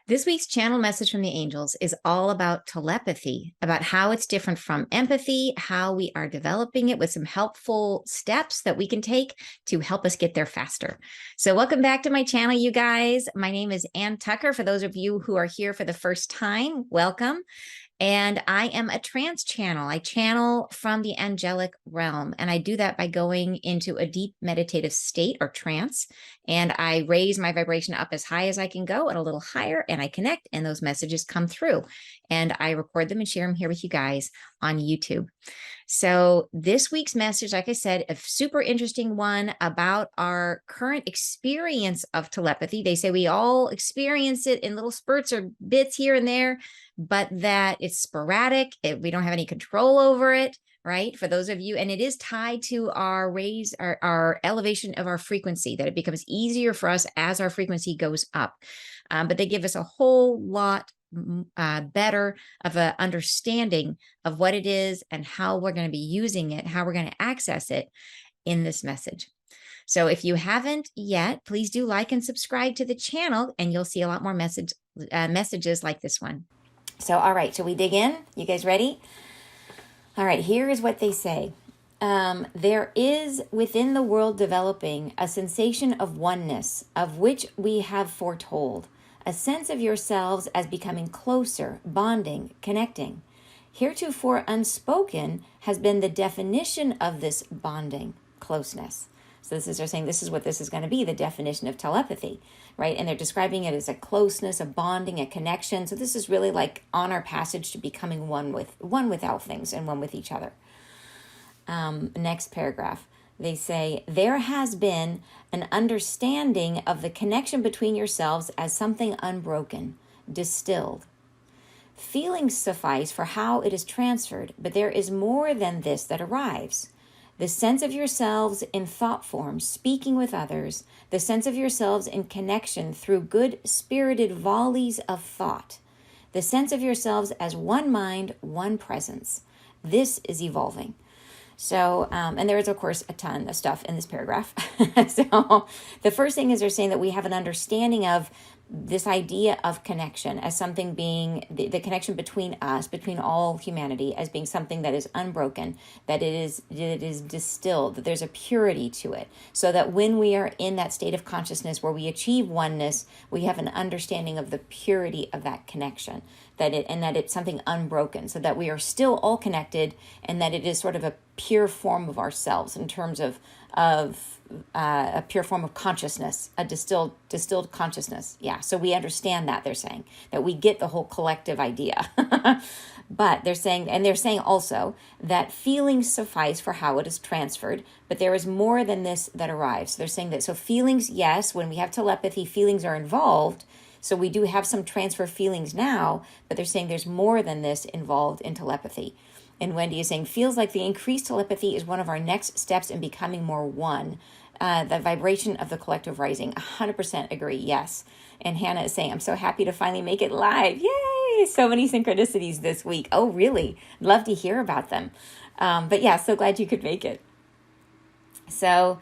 This week's channel message from the angels is all about telepathy, about how it's different from empathy, how we are developing it with some helpful steps that we can take to help us get there faster. So, welcome back to my channel, you guys. My name is Ann Tucker. For those of you who are here for the first time, welcome. And I am a trance channel. I channel from the angelic realm. And I do that by going into a deep meditative state or trance. And I raise my vibration up as high as I can go and a little higher. And I connect, and those messages come through. And I record them and share them here with you guys on YouTube. So, this week's message, like I said, a super interesting one about our current experience of telepathy. They say we all experience it in little spurts or bits here and there, but that it's sporadic. We don't have any control over it, right? For those of you, and it is tied to our our elevation of our frequency, that it becomes easier for us as our frequency goes up. But they give us a whole lot better of an understanding of what it is and how we're going to be using it, how we're going to access it in this message. So if you haven't yet, please do like and subscribe to the channel, and you'll see a lot more messages like this one. So, all right, shall we dig in? You guys ready? All right, here is what they say. There is within the world developing a sensation of oneness, of which we have foretold. A sense of yourselves as becoming closer, bonding, connecting. Heretofore unspoken has been the definition of this bonding, closeness. So they're saying this is what this is going to be, the definition of telepathy, right? And they're describing it as a closeness, a bonding, a connection. So this is really like on our passage to becoming one with all things and one with each other. Next paragraph. They say, there has been an understanding of the connection between yourselves as something unbroken, distilled. Feelings suffice for how it is transferred, but there is more than this that arrives. The sense of yourselves in thought form, speaking with others, the sense of yourselves in connection through good-spirited volleys of thought, the sense of yourselves as one mind, one presence. This is evolving. So, and there is, of course, a ton of stuff in this paragraph. So the first thing is they're saying that we have an understanding of this idea of connection as something being the connection between us, between all humanity, as being something that is unbroken, that it is distilled, that there's a purity to it. So that when we are in that state of consciousness where we achieve oneness, we have an understanding of the purity of that connection, that it's something unbroken, so that we are still all connected, and that it is sort of a pure form of ourselves in terms of a pure form of consciousness, a distilled consciousness. Yeah, so we understand that, they're saying, that we get the whole collective idea. But they're saying also that feelings suffice for how it is transferred, but there is more than this that arrives. So they're saying that, so feelings, yes, when we have telepathy, feelings are involved. So we do have some transfer feelings now, but they're saying there's more than this involved in telepathy. And Wendy is saying, feels like the increased telepathy is one of our next steps in becoming more one. The vibration of the collective rising. 100% agree, yes. And Hannah is saying, I'm so happy to finally make it live. Yay! So many synchronicities this week. Oh, really? Love to hear about them. But yeah, so glad you could make it. So,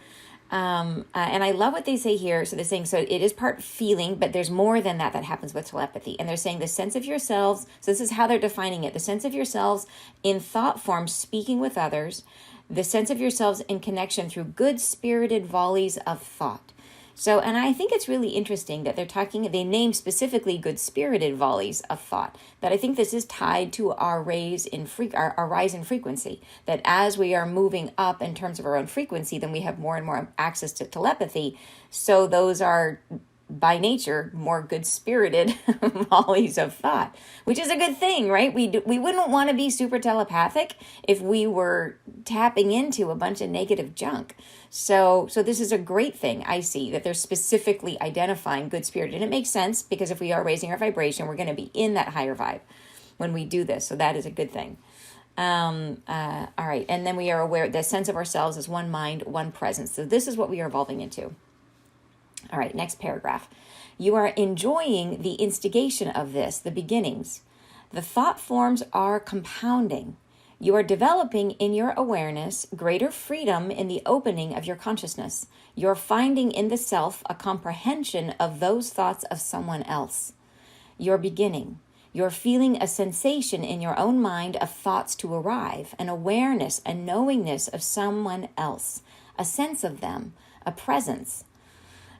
and I love what they say here. So they're saying, so it is part feeling, but there's more than that happens with telepathy. And they're saying the sense of yourselves, so this is how they're defining it, the sense of yourselves in thought form, speaking with others, the sense of yourselves in connection through good-spirited volleys of thought. So, and I think it's really interesting that they name specifically good-spirited volleys of thought, that I think this is tied to our rise in frequency, that as we are moving up in terms of our own frequency, then we have more and more access to telepathy. So those are, by nature, more good-spirited volleys of thought, which is a good thing, right? We wouldn't want to be super telepathic if we were tapping into a bunch of negative junk. So this is a great thing. I see that they're specifically identifying good-spirited, and it makes sense because if we are raising our vibration, we're going to be in that higher vibe when we do this. So that is a good thing. All right, and then we are aware the sense of ourselves as one mind, one presence. So this is what we are evolving into. All right, next paragraph. You are enjoying the instigation of this, the beginnings. The thought forms are compounding. You are developing in your awareness greater freedom in the opening of your consciousness. You're finding in the self a comprehension of those thoughts of someone else. your beginning. You're feeling a sensation in your own mind of thoughts to arrive, an awareness, a knowingness of someone else, a sense of them, a presence.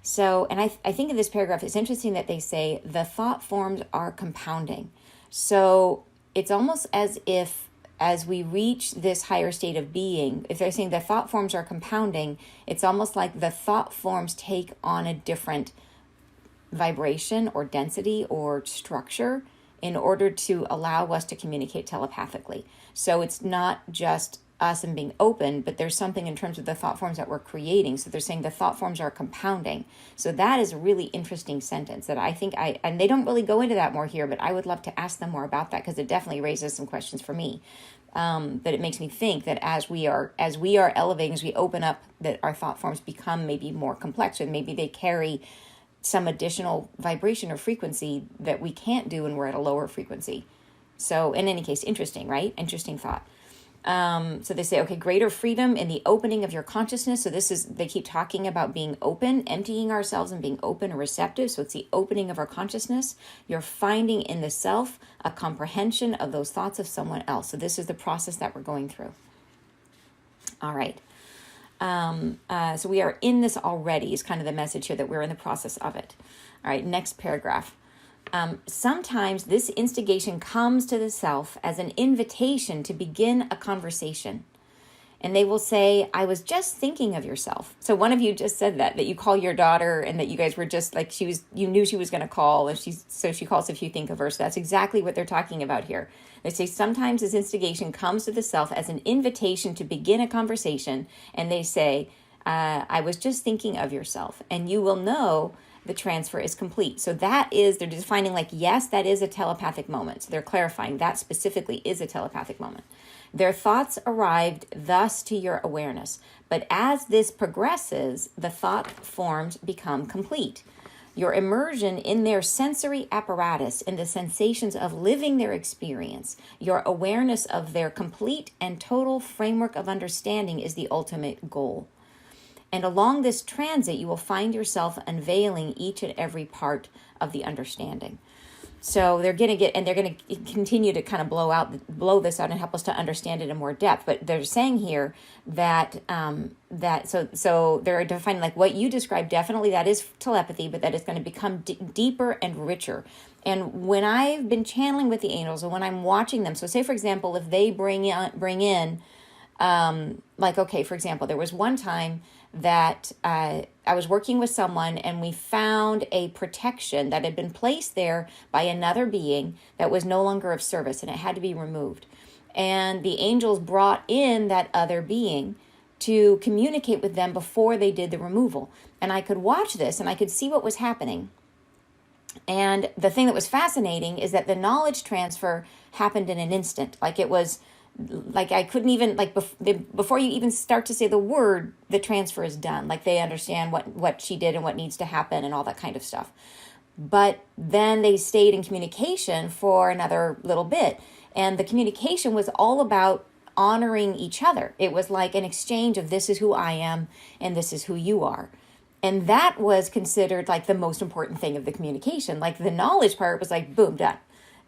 So, and I think in this paragraph, it's interesting that they say the thought forms are compounding. So it's almost as if as we reach this higher state of being, if they're saying the thought forms are compounding, it's almost like the thought forms take on a different vibration or density or structure in order to allow us to communicate telepathically. So it's not just us and being open, but there's something in terms of the thought forms that we're creating. So they're saying the thought forms are compounding. So that is a really interesting sentence that I think and they don't really go into that more here, but I would love to ask them more about that because it definitely raises some questions for me. But it makes me think that as we are elevating, as we open up, that our thought forms become maybe more complex, and maybe they carry some additional vibration or frequency that we can't do when we're at a lower frequency. So in any case, interesting, right? Interesting thought. So they say, okay, greater freedom in the opening of your consciousness. So they keep talking about being open, emptying ourselves and being open and receptive. So it's the opening of our consciousness. You're finding in the self a comprehension of those thoughts of someone else. So this is the process that we're going through. All right. So we are in this already is kind of the message here, that we're in the process of it. All right, next paragraph. Sometimes this instigation comes to the self as an invitation to begin a conversation. And they will say, I was just thinking of yourself. So one of you just said that you call your daughter and that you guys were just like, you knew she was going to call, and she calls if you think of her. So that's exactly what they're talking about here. They say sometimes this instigation comes to the self as an invitation to begin a conversation. And they say, I was just thinking of yourself, and you will know the transfer is complete. So that is, they're defining like, yes, that is a telepathic moment. So they're clarifying that specifically is a telepathic moment. Their thoughts arrived thus to your awareness. But as this progresses, the thought forms become complete. Your immersion in their sensory apparatus, in the sensations of living their experience, your awareness of their complete and total framework of understanding is the ultimate goal. And along this transit, you will find yourself unveiling each and every part of the understanding. So they're going to continue to kind of blow this out and help us to understand it in more depth. But they're saying here that so they're defining like what you described. Definitely that is telepathy, but that is going to become deeper and richer. And when I've been channeling with the angels, and when I'm watching them, so say for example, if they bring in like, okay, for example, there was one time that I was working with someone and we found a protection that had been placed there by another being that was no longer of service, and it had to be removed. And the angels brought in that other being to communicate with them before they did the removal. And I could watch this and I could see what was happening. And the thing that was fascinating is that the knowledge transfer happened in an instant. Like it was like I couldn't even, like before you even start to say the word, the transfer is done. Like they understand what she did and what needs to happen and all that kind of stuff. But then they stayed in communication for another little bit. And the communication was all about honoring each other. It was like an exchange of, this is who I am and this is who you are. And that was considered like the most important thing of the communication. Like the knowledge part was like, boom, done.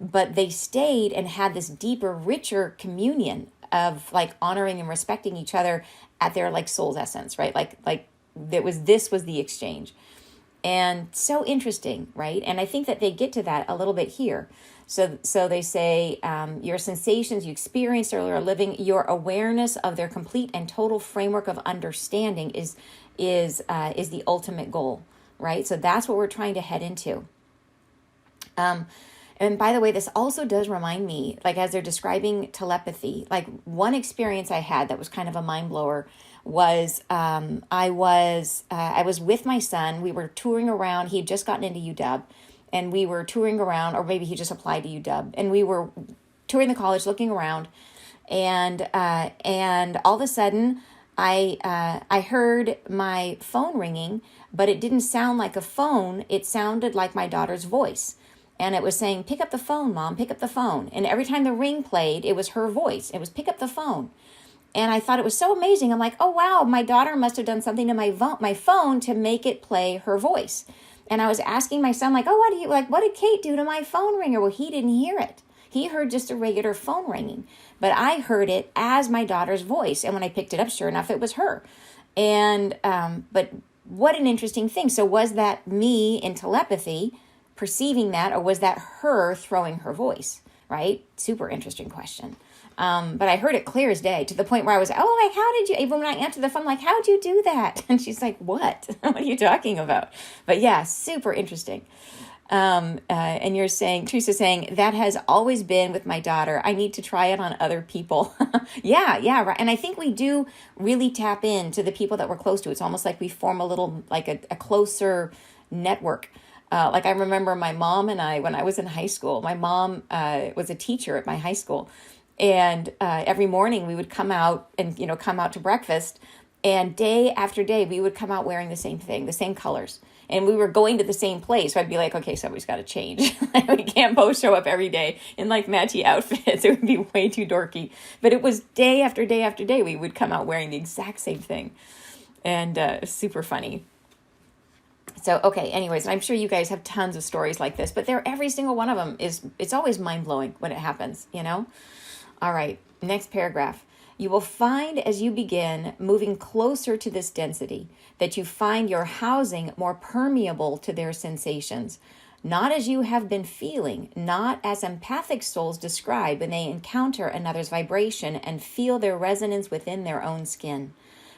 But they stayed and had this deeper, richer communion of like honoring and respecting each other at their like soul's essence, right? Like this was the exchange. And so interesting, right? And I think that they get to that a little bit here. So they say your sensations you experienced earlier living, your awareness of their complete and total framework of understanding is the ultimate goal, right? So that's what we're trying to head into. And by the way, this also does remind me, like as they're describing telepathy, like one experience I had that was kind of a mind blower was I was with my son. We were touring around. He had just gotten into UW, and we were touring around, or maybe he just applied to UW, and we were touring the college, looking around, and all of a sudden I heard my phone ringing, but it didn't sound like a phone. It sounded like my daughter's voice. And it was saying, pick up the phone, Mom, pick up the phone. And every time the ring played, it was her voice. It was pick up the phone. And I thought it was so amazing. I'm like, oh, wow, my daughter must have done something to my phone to make it play her voice. And I was asking my son, like, oh, what did Kate do to my phone ringer? Well, he didn't hear it. He heard just a regular phone ringing, but I heard it as my daughter's voice. And when I picked it up, sure enough, it was her. And, but what an interesting thing. So was that me in telepathy perceiving that, or was that her throwing her voice, right? Super interesting question. But I heard it clear as day, to the point where I was, oh, like, how did you, even when I answered the phone, like, how'd you do that? And she's like, what? What are you talking about? But yeah, super interesting. And you're saying, Teresa's saying, that has always been with my daughter. I need to try it on other people. Yeah, right. And I think we do really tap into the people that we're close to. It's almost like we form a little, like a closer network. Like I remember my mom and I, when I was in high school, my mom was a teacher at my high school. And every morning we would come out and, come out to breakfast. And day after day, we would come out wearing the same thing, the same colors. And we were going to the same place. So I'd be like, okay, somebody's got to change. We can't both show up every day in like matchy outfits. It would be way too dorky. But it was day after day after day, we would come out wearing the exact same thing. And super funny. So, okay, anyways, I'm sure you guys have tons of stories like this, but every single one of them it's always mind-blowing when it happens, All right, next paragraph. You will find as you begin moving closer to this density that you find your housing more permeable to their sensations, not as you have been feeling, not as empathic souls describe when they encounter another's vibration and feel their resonance within their own skin.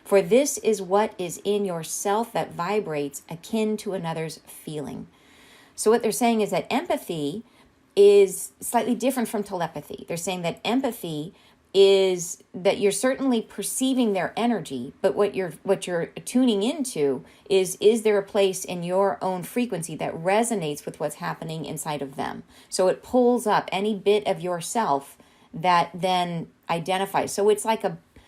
For this is what is in yourself that vibrates akin to another's feeling. So what they're saying is that empathy is slightly different from telepathy. They're saying that empathy is that you're certainly perceiving their energy, but what you're tuning into is there a place in your own frequency that resonates with what's happening inside of them? So it pulls up any bit of yourself that then identifies. So it's like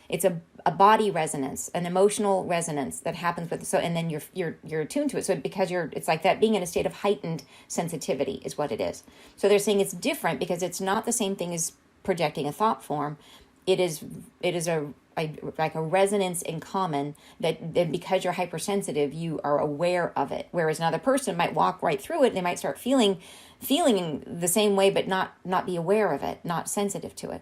it's a body resonance, an emotional resonance that happens with, so, and then you're attuned to it. So because it's like that being in a state of heightened sensitivity is what it is. So they're saying it's different because it's not the same thing as projecting a thought form. It is like a resonance in common that because you're hypersensitive, you are aware of it. Whereas another person might walk right through it and they might start feeling the same way, but not be aware of it, not sensitive to it.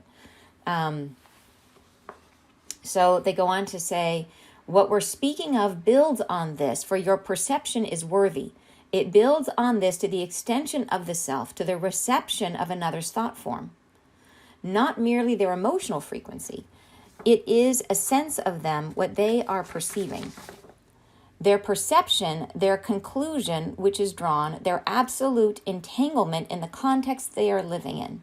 So they go on to say, what we're speaking of builds on this, for your perception is worthy. It builds on this to the extension of the self, to the reception of another's thought form. Not merely their emotional frequency. It is a sense of them, what they are perceiving. Their perception, their conclusion, which is drawn, their absolute entanglement in the context they are living in.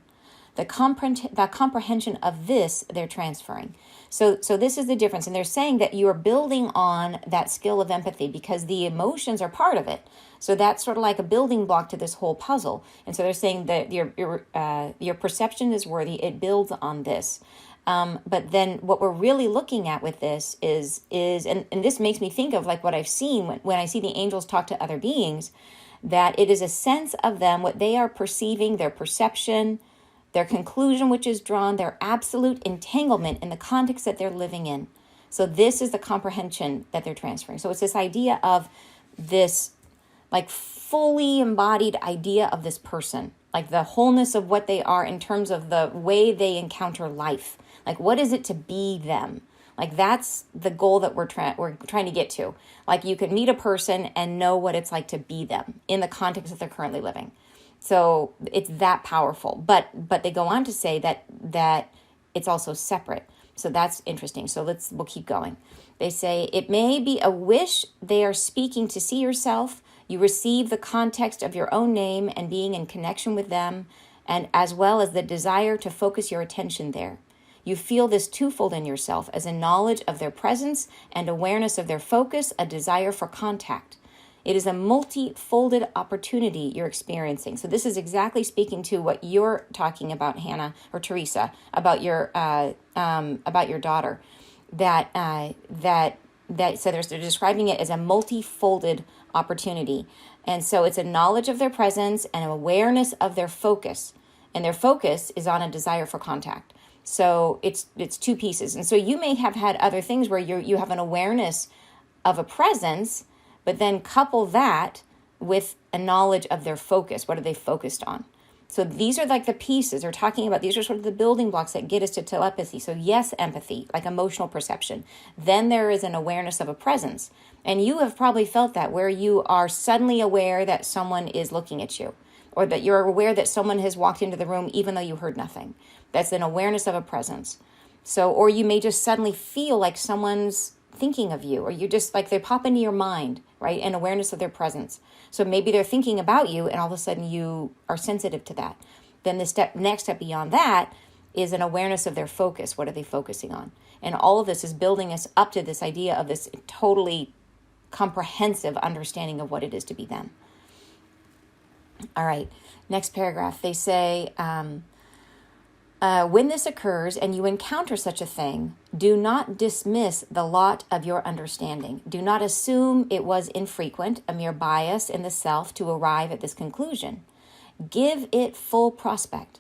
The comprehension of this they're transferring. So this is the difference. And they're saying that you are building on that skill of empathy because the emotions are part of it. So that's sort of like a building block to this whole puzzle. And so they're saying that your perception is worthy. It builds on this. But then what we're really looking at with this is and this makes me think of like what I've seen when I see the angels talk to other beings, that it is a sense of them, what they are perceiving, their perception, their conclusion, which is drawn, their absolute entanglement in the context that they're living in. So this is the comprehension that they're transferring. So it's this idea of this like fully embodied idea of this person, like the wholeness of what they are in terms of the way they encounter life. Like what is it to be them? Like that's the goal that we're trying to get to. Like you can meet a person and know what it's like to be them in the context that they're currently living. So it's that powerful, but they go on to say that it's also separate. So that's interesting. So we'll keep going. They say it may be a wish they are speaking to see yourself. You receive the context of your own name and being in connection with them, and as well as the desire to focus your attention there. You feel this twofold in yourself as a knowledge of their presence and awareness of their focus, a desire for contact. It is a multi-folded opportunity you're experiencing. So this is exactly speaking to what you're talking about, Hannah or Teresa, about your daughter. So they're describing it as a multi-folded opportunity, and so it's a knowledge of their presence and an awareness of their focus, and their focus is on a desire for contact. So it's two pieces, and so you may have had other things where you have an awareness of a presence. But then couple that with a knowledge of their focus. What are they focused on? So these are like the pieces they're talking about. These are sort of the building blocks that get us to telepathy. So yes, empathy, like emotional perception. Then there is an awareness of a presence. And you have probably felt that, where you are suddenly aware that someone is looking at you, or that you're aware that someone has walked into the room even though you heard nothing. That's an awareness of a presence. So, or you may just suddenly feel like someone's thinking of you, or you just like they pop into your mind, right? An awareness of their presence. So maybe they're thinking about you and all of a sudden you are sensitive to that. Then the next step beyond that is an awareness of their focus. What are they focusing on? And all of this is building us up to this idea of this totally comprehensive understanding of what it is to be them. All right, next paragraph. They say, when this occurs and you encounter such a thing, do not dismiss the lot of your understanding. Do not assume it was infrequent, a mere bias in the self to arrive at this conclusion. Give it full prospect.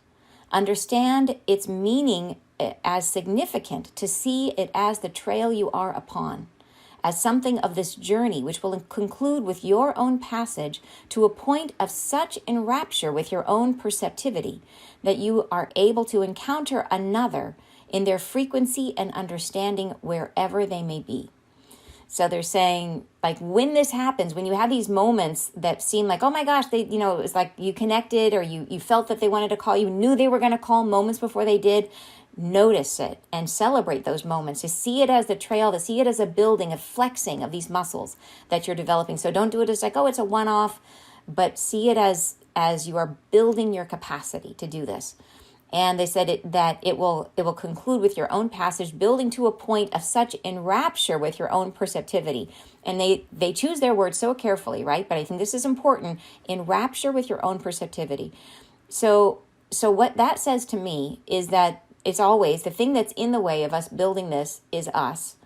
Understand its meaning as significant, to see it as the trail you are upon, as something of this journey which will conclude with your own passage to a point of such enrapture with your own perceptivity that you are able to encounter another in their frequency and understanding wherever they may be. So they're saying, like, when this happens, when you have these moments that seem like, oh my gosh, they, it's like you connected, or you felt that they wanted to call, you knew they were going to call moments before they did, notice it and celebrate those moments, to see it as the trail, to see it as a building, a flexing of these muscles that you're developing. So don't do it as like, oh, it's a one-off, but see it as you are building your capacity to do this. And they said that it will conclude with your own passage, building to a point of such enrapture with your own perceptivity. And they choose their words so carefully, right? But I think this is important. Enrapture with your own perceptivity. So what that says to me is that it's always the thing that's in the way of us building this is us.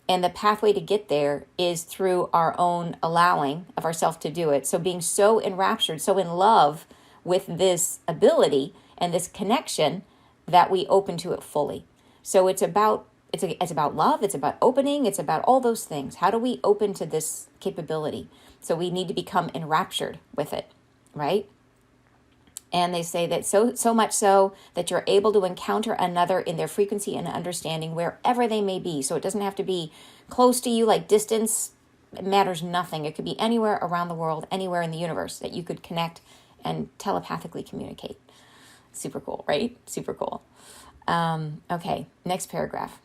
And the pathway to get there is through our own allowing of ourselves to do it. So being so enraptured, so in love with this ability and this connection that we open to it fully. So it's about love, it's about opening, it's about all those things. How do we open to this capability? So we need to become enraptured with it, right? And they say that so much so that you're able to encounter another in their frequency and understanding wherever they may be. So it doesn't have to be close to you, like distance. It matters nothing. It could be anywhere around the world, anywhere in the universe that you could connect and telepathically communicate. Super cool, right? Super cool. Okay, next paragraph.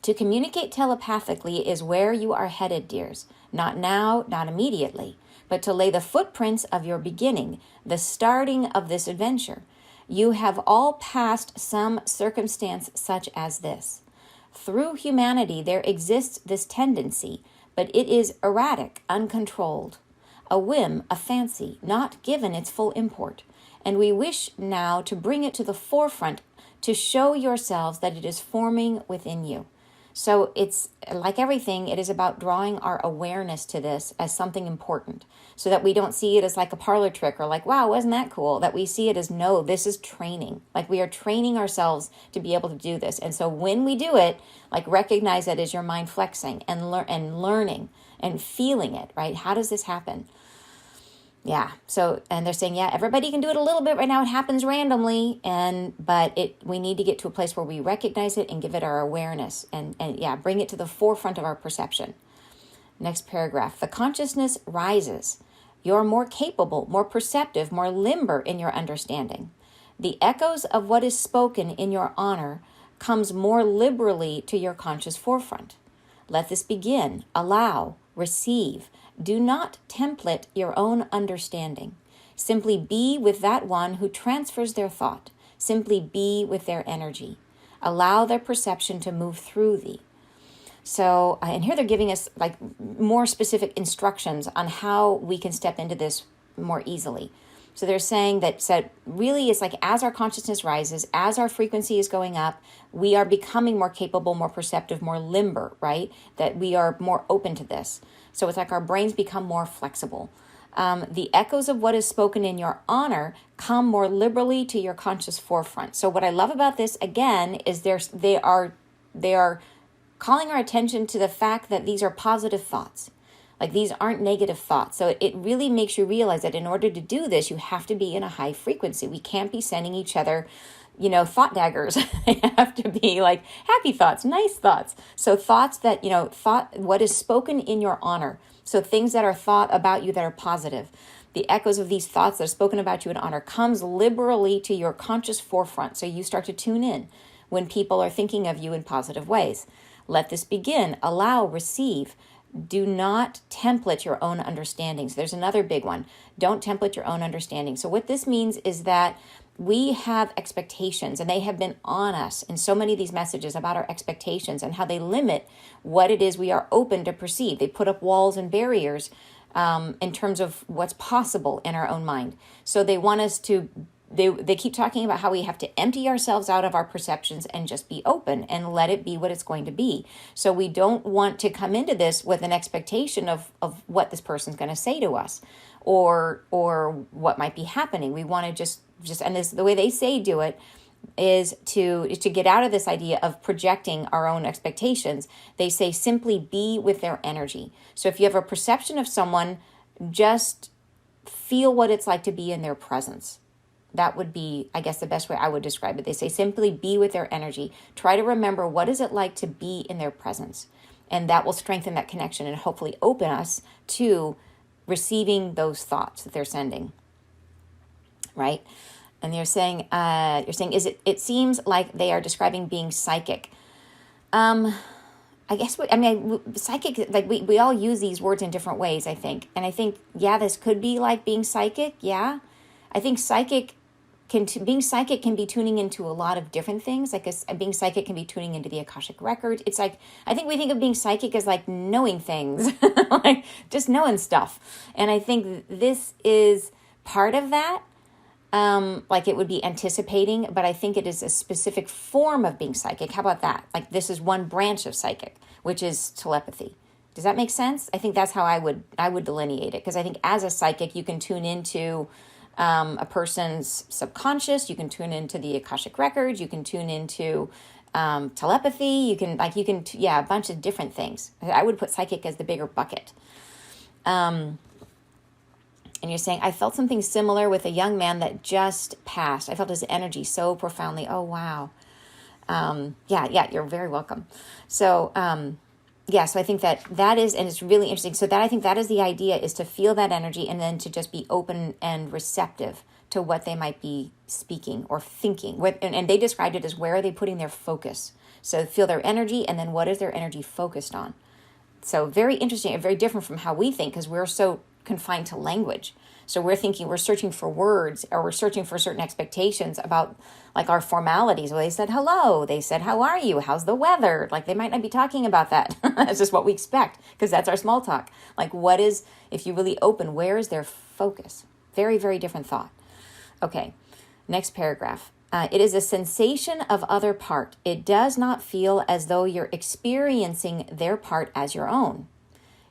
To communicate telepathically is where you are headed, dears. Not now, not immediately, but to lay the footprints of your beginning, the starting of this adventure. You have all passed some circumstance such as this. Through humanity, there exists this tendency, but it is erratic, uncontrolled, a whim, a fancy, not given its full import. And we wish now to bring it to the forefront to show yourselves that it is forming within you. So it's like everything, it is about drawing our awareness to this as something important, so that we don't see it as like a parlor trick or like, wow, wasn't that cool? That we see it as, no, this is training. Like we are training ourselves to be able to do this. And so when we do it, like recognize that as your mind flexing and learning and feeling it, right? How does this happen? Yeah. So, and they're saying, yeah, everybody can do it a little bit right now. It happens randomly. But we need to get to a place where we recognize it and give it our awareness and bring it to the forefront of our perception. Next paragraph. The consciousness rises. You're more capable, more perceptive, more limber in your understanding. The echoes of what is spoken in your honor comes more liberally to your conscious forefront. Let this begin. Allow, receive. Do not template your own understanding. Simply be with that one who transfers their thought. Simply be with their energy. Allow their perception to move through thee. So, and here they're giving us like more specific instructions on how we can step into this more easily. So they're saying that really it's like as our consciousness rises, as our frequency is going up, we are becoming more capable, more perceptive, more limber, right? That we are more open to this. So it's like our brains become more flexible. The echoes of what is spoken in your honor come more liberally to your conscious forefront. So what I love about this, again, is they are calling our attention to the fact that these are positive thoughts. Like these aren't negative thoughts. So it really makes you realize that in order to do this, you have to be in a high frequency. We can't be sending each other, thought daggers. They have to be like happy thoughts, nice thoughts. So thoughts that, what is spoken in your honor. So things that are thought about you that are positive. The echoes of these thoughts that are spoken about you in honor comes liberally to your conscious forefront. So you start to tune in when people are thinking of you in positive ways. Let this begin. Allow, receive. Do not template your own understandings. There's another big one. Don't template your own understanding. So what this means is that we have expectations, and they have been on us in so many of these messages about our expectations and how they limit what it is we are open to perceive. They put up walls and barriers in terms of what's possible in our own mind. So they want us to they keep talking about how we have to empty ourselves out of our perceptions and just be open and let it be what it's going to be. So we don't want to come into this with an expectation of what this person's going to say to us or what might be happening. We want to just and this the way they say do it is to get out of this idea of projecting our own expectations. They say simply be with their energy. So if you have a perception of someone, just feel what it's like to be in their presence. That would be, I guess, the best way I would describe it. They say simply be with their energy. Try to remember what is it like to be in their presence. And that will strengthen that connection and hopefully open us to receiving those thoughts that they're sending. Right? And you're saying it seems like they are describing being psychic. I guess, psychic, like we all use these words in different ways, I think. And I think, this could be like being psychic. Yeah. I think being psychic can be tuning into a lot of different things. Like being psychic can be tuning into the Akashic record. It's like, I think we think of being psychic as like knowing things, like just knowing stuff. And I think this is part of that. Like it would be anticipating, but I think it is a specific form of being psychic. How about that? Like this is one branch of psychic, which is telepathy. Does that make sense? I think that's how I would delineate it. Because I think as a psychic, you can tune into a person's subconscious. You can tune into the Akashic records. You can tune into telepathy. You can a bunch of different things. I would put psychic as the bigger bucket. And you're saying, I felt something similar with a young man that just passed. I felt his energy so profoundly. Oh, wow. You're very welcome. So, so I think that is, and it's really interesting. So that I think that is the idea, is to feel that energy and then to just be open and receptive to what they might be speaking or thinking. And they described it as, where are they putting their focus? So feel their energy, and then what is their energy focused on? So very interesting and very different from how we think, because we're so confined to language. So we're searching for words, or we're searching for certain expectations about like our formalities. Well, they said hello, they said how are you, how's the weather? Like they might not be talking about that. It's just what we expect, because that's our small talk. Like what is, if you really open, where is their focus? Very, very different thought. Okay, next paragraph. It is a sensation of other part. It does not feel as though you're experiencing their part as your own.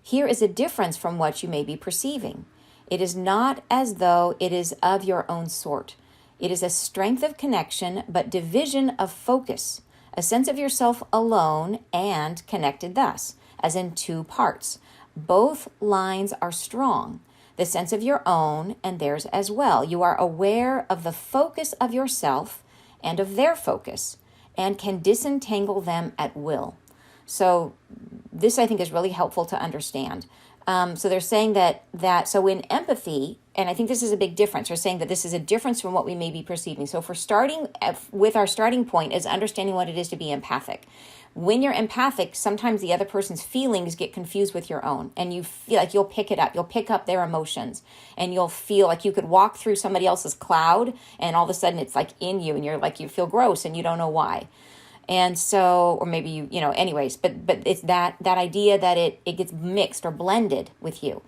Here is a difference from what you may be perceiving. It is not as though it is of your own sort. It is a strength of connection, but division of focus, a sense of yourself alone and connected thus, as in two parts. Both lines are strong, the sense of your own and theirs as well. You are aware of the focus of yourself and of their focus, and can disentangle them at will. So this, I think, is really helpful to understand. So they're saying so in empathy, and I think this is a big difference, they're saying that this is a difference from what we may be perceiving. So if we're starting with our starting point is understanding what it is to be empathic. When you're empathic, sometimes the other person's feelings get confused with your own, and you feel like you'll pick it up. You'll pick up their emotions, and you'll feel like you could walk through somebody else's cloud, and all of a sudden it's like in you, and you're like, you feel gross and you don't know why. And so, or maybe anyways, but it's that idea that it gets mixed or blended with you.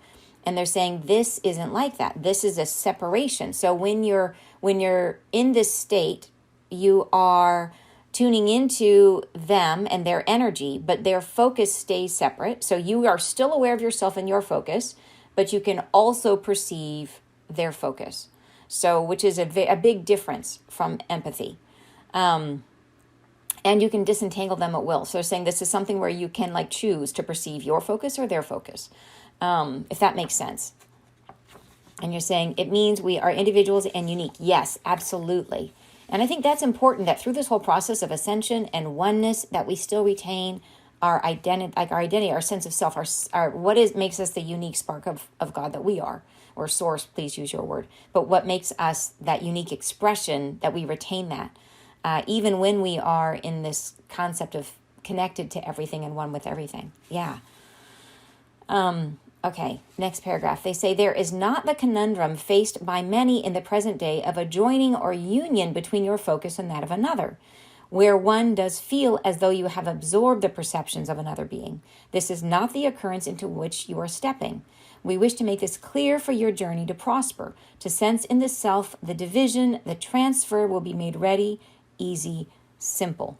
And they're saying this isn't like that. This is a separation. So when you're in this state, you are tuning into them and their energy, but their focus stays separate. So you are still aware of yourself and your focus, but you can also perceive their focus. So, which is a big difference from empathy. And you can disentangle them at will. So they're saying this is something where you can like choose to perceive your focus or their focus. if that makes sense. And you're saying it means we are individuals and unique. Yes, absolutely. And I think that's important, that through this whole process of ascension and oneness, that we still retain our identity, our sense of self, our what is makes us the unique spark of God that we are, or source, please use your word. But what makes us that unique expression, that we retain that, even when we are in this concept of connected to everything and one with everything. Yeah. Okay, next paragraph. They say there is not the conundrum faced by many in the present day of a joining or union between your focus and that of another, where one does feel as though you have absorbed the perceptions of another being. This is not the occurrence into which you are stepping. We wish to make this clear for your journey to prosper, to sense in the self the division, the transfer will be made ready, easy, simple.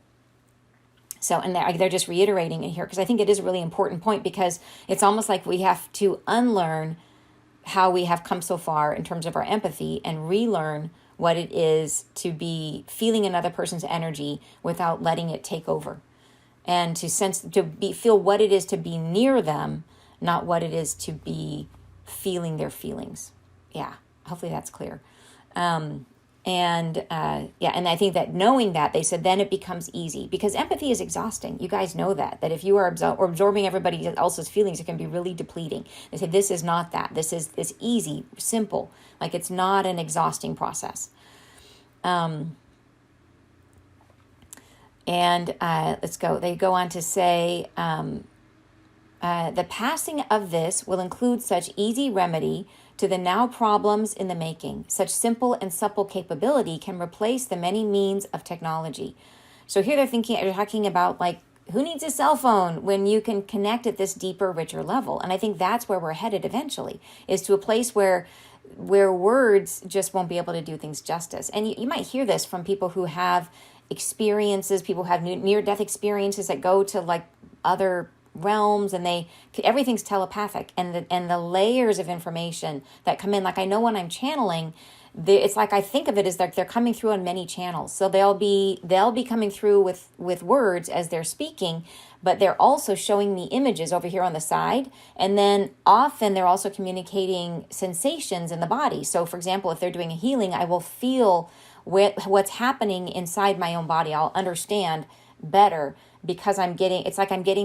So, and they're just reiterating it here, because I think it is a really important point, because it's almost like we have to unlearn how we have come so far in terms of our empathy and relearn what it is to be feeling another person's energy without letting it take over, and to feel what it is to be near them, not what it is to be feeling their feelings. Yeah, hopefully that's clear. And I think that knowing that, they said, then it becomes easy, because empathy is exhausting. You guys know that if you are absorbing everybody else's feelings, it can be really depleting. They say this is not that. This is easy, simple. Like, it's not an exhausting process. Let's go. They go on to say, the passing of this will include such easy remedy to the now problems in the making. Such simple and supple capability can replace the many means of technology. So here they're talking about, like, who needs a cell phone when you can connect at this deeper, richer level? And I think that's where we're headed eventually, is to a place where words just won't be able to do things justice. And you might hear this from people who have experiences, people who have near-death experiences that go to, like, other realms, and everything's telepathic, and the layers of information that come in. Like, I know when I'm channeling, it's like I think of it as like they're coming through on many channels. So they'll be coming through with words as they're speaking, but they're also showing me images over here on the side, and then often they're also communicating sensations in the body. So, for example, if they're doing a healing, I will feel what's happening inside my own body. I'll understand better, because I'm getting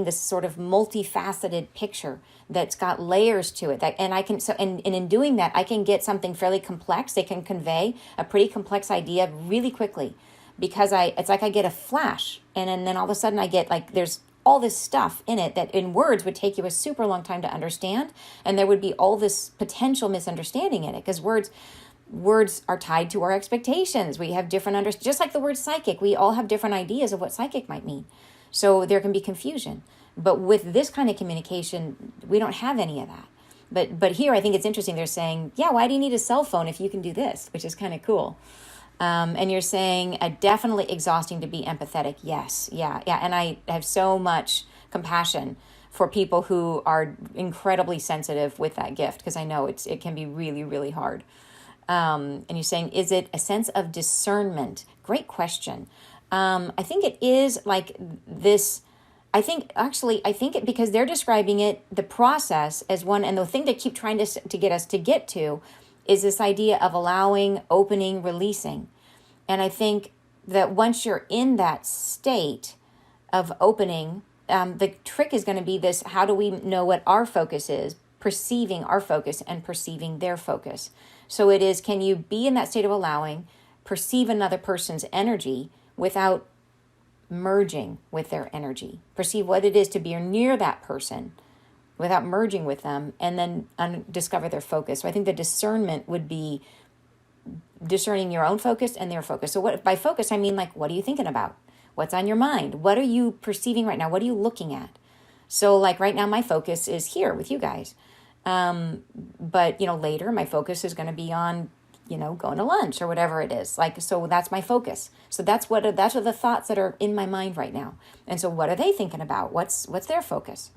this sort of multifaceted picture that's got layers to it, and I can, and in doing that, I can get something fairly complex. They can convey a pretty complex idea really quickly, because it's like I get a flash, and then all of a sudden I get, like, there's all this stuff in it that in words would take you a super long time to understand, and there would be all this potential misunderstanding in it, because words are tied to our expectations. We have different just like the word psychic, we all have different ideas of what psychic might mean. So there can be confusion. But with this kind of communication, we don't have any of that. But here, I think it's interesting. They're saying, yeah, why do you need a cell phone if you can do this? Which is kind of cool. And you're saying definitely exhausting to be empathetic. Yes. Yeah. And I have so much compassion for people who are incredibly sensitive with that gift, because I know it can be really, really hard. And you're saying, is it a sense of discernment? Great question. I think it is like this. I think it, because they're describing it, the process as one, and the thing they keep trying to get us to get to is this idea of allowing, opening, releasing. And I think that once you're in that state of opening, the trick is going to be this: how do we know what our focus is? Perceiving our focus and perceiving their focus. So it is, can you be in that state of allowing, perceive another person's energy without merging with their energy? Perceive what it is to be near that person without merging with them, and then discover their focus. So I think the discernment would be discerning your own focus and their focus. So what by focus, I mean, like, what are you thinking about? What's on your mind? What are you perceiving right now? What are you looking at? So, like, right now, my focus is here with you guys. But, later my focus is going to be on, going to lunch or whatever it is. Like, so that's my focus. So that's are the thoughts that are in my mind right now. And so what are they thinking about? What's their focus?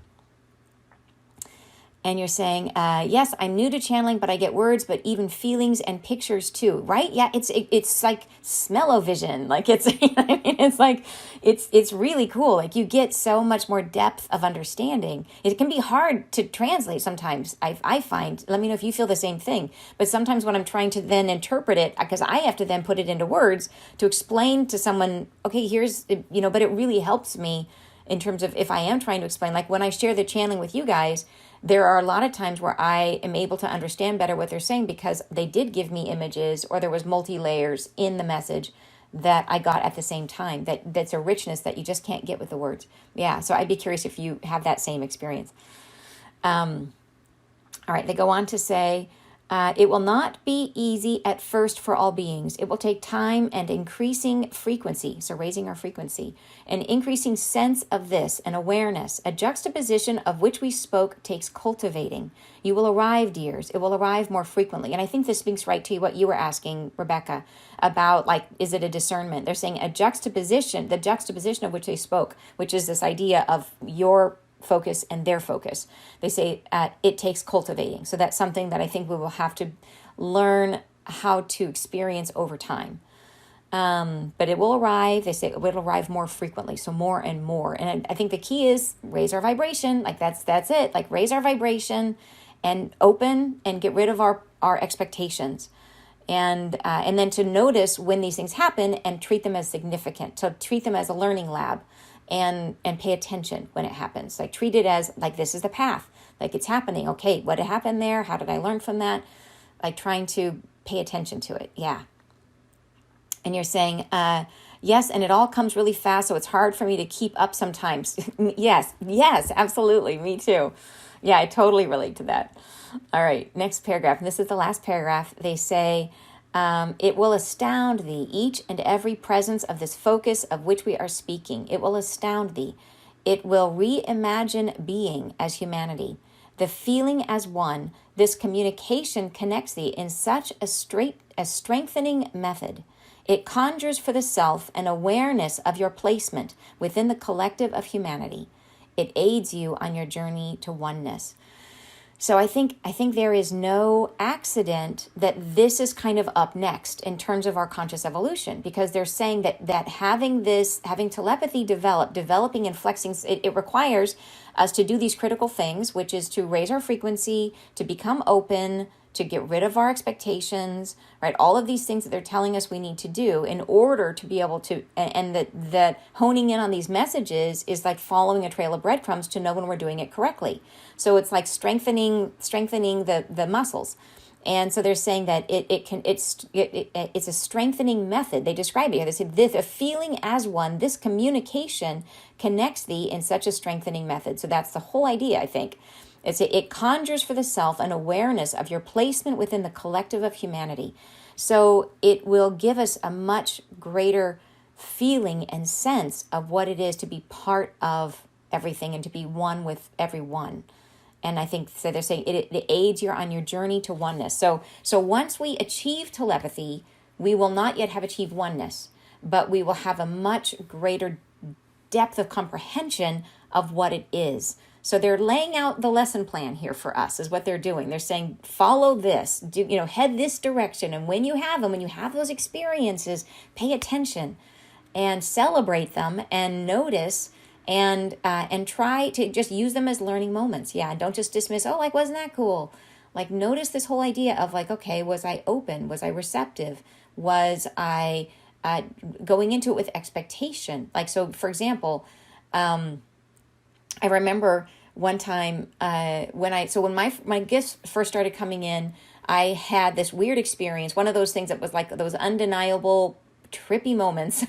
And you're saying, yes, I'm new to channeling, but I get words, but even feelings and pictures too, right? Yeah, it's like smell-o-vision. Like it's, you know what I mean? It's like, it's really cool. Like you get so much more depth of understanding. It can be hard to translate sometimes, I find. Let me know if you feel the same thing. But sometimes when I'm trying to then interpret it, because I have to then put it into words to explain to someone, okay, here's, you know, but it really helps me in terms of if I am trying to explain, like when I share the channeling with you guys, there are a lot of times where I am able to understand better what they're saying because they did give me images or there was multi-layers in the message that I got at the same time. That's a richness that you just can't get with the words. Yeah, so I'd be curious if you have that same experience. All right, they go on to say, it will not be easy at first for all beings. It will take time and increasing frequency, so raising our frequency, an increasing sense of this, an awareness, a juxtaposition of which we spoke takes cultivating. You will arrive, dears. It will arrive more frequently. And I think this speaks right to what you were asking, Rebecca, about like, is it a discernment? They're saying a juxtaposition, the juxtaposition of which they spoke, which is this idea of your focus and their focus. They say it takes cultivating. So that's something that I think we will have to learn how to experience over time. But it will arrive. They say it will arrive more frequently. So more and more. And I think the key is raise our vibration. Like that's it. Like raise our vibration and open and get rid of our expectations. And then to notice when these things happen and treat them as significant, to treat them as a learning lab. And pay attention when it happens. Like treat it as like this is the path. Like it's happening. Okay, what happened there? How did I learn from that? Like trying to pay attention to it. Yeah. And you're saying, yes, and it all comes really fast, so it's hard for me to keep up sometimes. Yes, absolutely. Me too. Yeah, I totally relate to that. All right, next paragraph. And this is the last paragraph. They say, it will astound thee, each and every presence of this focus of which we are speaking. It will astound thee. It will reimagine being as humanity. The feeling as one, this communication connects thee in such a strengthening method. It conjures for the self an awareness of your placement within the collective of humanity. It aids you on your journey to oneness. So I think there is no accident that this is kind of up next in terms of our conscious evolution, because they're saying that having telepathy developing and flexing, it requires us to do these critical things, which is to raise our frequency, to become open, to get rid of our expectations, right? All of these things that they're telling us we need to do in order to be able to, and that honing in on these messages is like following a trail of breadcrumbs to know when we're doing it correctly. So it's like strengthening the muscles. And so they're saying that it's a strengthening method. They describe it. They say this, a feeling as one, this communication connects thee in such a strengthening method. So that's the whole idea, I think. It conjures for the self an awareness of your placement within the collective of humanity. So it will give us a much greater feeling and sense of what it is to be part of everything and to be one with everyone. And I think so they're saying it aids you on your journey to oneness. So once we achieve telepathy, we will not yet have achieved oneness, but we will have a much greater depth of comprehension of what it is. So they're laying out the lesson plan here for us is what they're doing. They're saying, follow this, head this direction. And when you have them, when you have those experiences, pay attention and celebrate them and notice and try to just use them as learning moments. Yeah. Don't just dismiss, oh, like, wasn't that cool? Like notice this whole idea of like, okay, was I open? Was I receptive? Was I going into it with expectation? Like, so for example, I remember one time when my gifts first started coming in, I had this weird experience. One of those things that was like those undeniable, trippy moments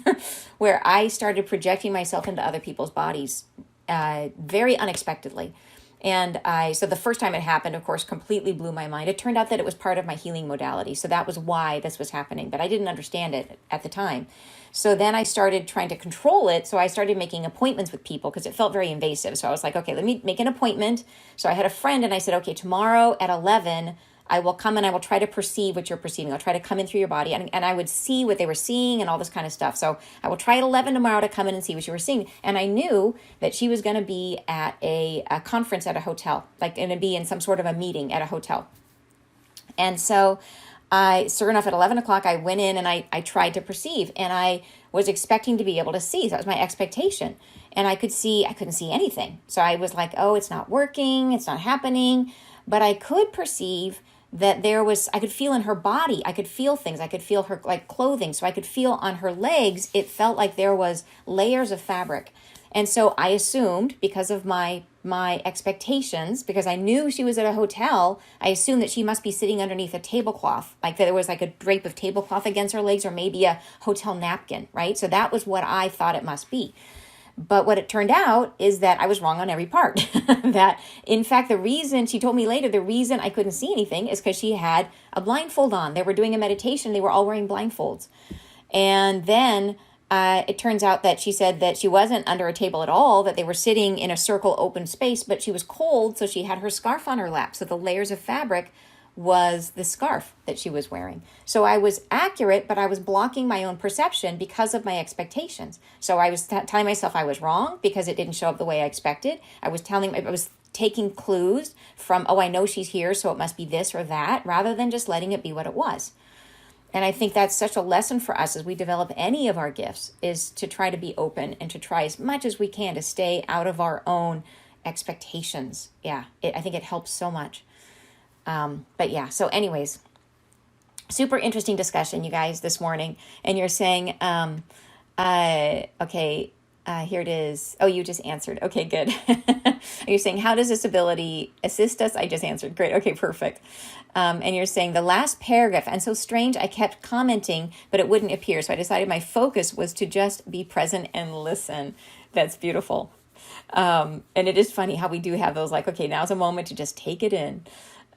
where I started projecting myself into other people's bodies very unexpectedly. And so the first time it happened, of course, completely blew my mind. It turned out that it was part of my healing modality. So that was why this was happening, but I didn't understand it at the time. So then I started trying to control it. So I started making appointments with people because it felt very invasive. So I was like, okay, let me make an appointment. So I had a friend and I said, okay, tomorrow at 11, I will come and I will try to perceive what you're perceiving. I'll try to come in through your body, and I would see what they were seeing and all this kind of stuff. So I will try at 11 tomorrow to come in and see what you were seeing. And I knew that she was going to be at a conference at a hotel, like going to be in some sort of a meeting at a hotel. And so sure enough, at 11 o'clock, I went in and I tried to perceive, and I was expecting to be able to see. So that was my expectation. And I couldn't see anything. So I was like, oh, it's not working. It's not happening. But I could perceive that I could feel in her body. I could feel things. I could feel her like clothing. So I could feel on her legs. It felt like there was layers of fabric. And so I assumed, because of my expectations, because I knew she was at a hotel, I assumed that she must be sitting underneath a tablecloth, like there was like a drape of tablecloth against her legs, or maybe a hotel napkin, right? So that was what I thought it must be. But what it turned out is that I was wrong on every part. That, in fact, the reason, she told me later, the reason I couldn't see anything is because she had a blindfold on. They were doing a meditation. They were all wearing blindfolds. And then it turns out that she said that she wasn't under a table at all, that they were sitting in a circle open space, but she was cold, so she had her scarf on her lap. So the layers of fabric was the scarf that she was wearing. So I was accurate, but I was blocking my own perception because of my expectations. So I was telling myself I was wrong because it didn't show up the way I expected. I was taking clues from, oh, I know she's here, so it must be this or that, rather than just letting it be what it was. And I think that's such a lesson for us as we develop any of our gifts, is to try to be open and to try as much as we can to stay out of our own expectations. Yeah, I think it helps so much. But yeah, so anyways, super interesting discussion, you guys, this morning. And you're saying, okay, here it is. Oh, you just answered. Okay, good. You're saying, how does this ability assist us? I just answered. Great. Okay, perfect. And you're saying the last paragraph, and so strange, I kept commenting, but it wouldn't appear. So I decided my focus was to just be present and listen. That's beautiful. And it is funny how we do have those, like, okay, now's a moment to just take it in.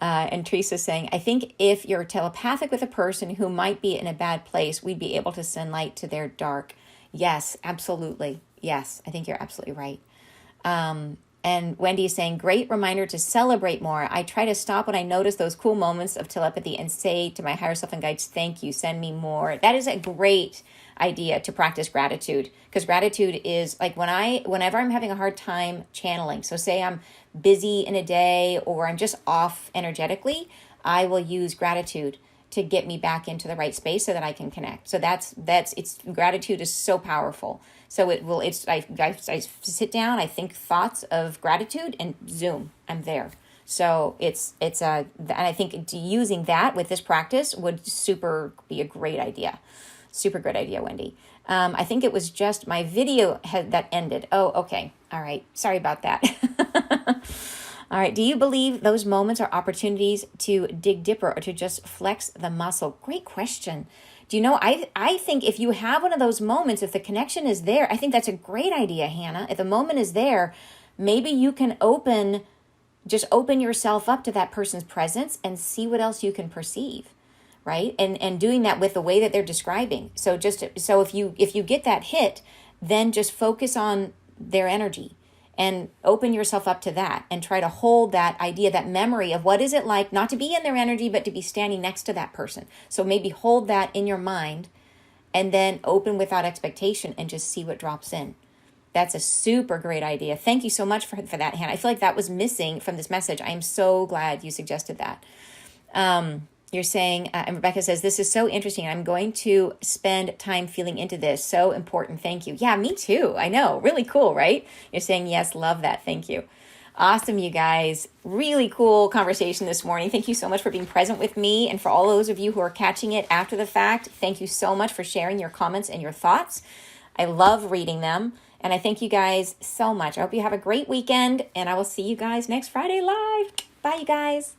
And Teresa's saying, I think if you're telepathic with a person who might be in a bad place, we'd be able to send light to their dark. Yes, absolutely. Yes, I think you're absolutely right. And Wendy is saying, great reminder to celebrate more. I try to stop when I notice those cool moments of telepathy and say to my higher self and guides, thank you, send me more. That is a great idea to practice gratitude, because gratitude is like whenever I'm having a hard time channeling. So say I'm busy in a day or I'm just off energetically, I will use gratitude to get me back into the right space so that I can connect. So gratitude is so powerful. So I sit down, I think thoughts of gratitude, and zoom, I'm there. So and I think using that with this practice would be a great idea. Super great idea, Wendy. I think it was just my video that ended. Oh, okay. All right. Sorry about that. All right. Do you believe those moments are opportunities to dig deeper or to just flex the muscle? Great question. Do you know, I think if you have one of those moments, if the connection is there, I think that's a great idea, Hannah. If the moment is there, maybe you can open yourself up to that person's presence and see what else you can perceive. Right? And doing that with the way that they're describing. So if you get that hit, then just focus on their energy and open yourself up to that and try to hold that idea, that memory of what is it like not to be in their energy, but to be standing next to that person. So maybe hold that in your mind and then open without expectation and just see what drops in. That's a super great idea. Thank you so much for that, Hannah. I feel like that was missing from this message. I am so glad you suggested that. You're saying, and Rebecca says, this is so interesting. I'm going to spend time feeling into this. So important. Thank you. Yeah, me too. I know. Really cool, right? You're saying, yes, love that. Thank you. Awesome, you guys. Really cool conversation this morning. Thank you so much for being present with me. And for all those of you who are catching it after the fact, thank you so much for sharing your comments and your thoughts. I love reading them. And I thank you guys so much. I hope you have a great weekend. And I will see you guys next Friday live. Bye, you guys.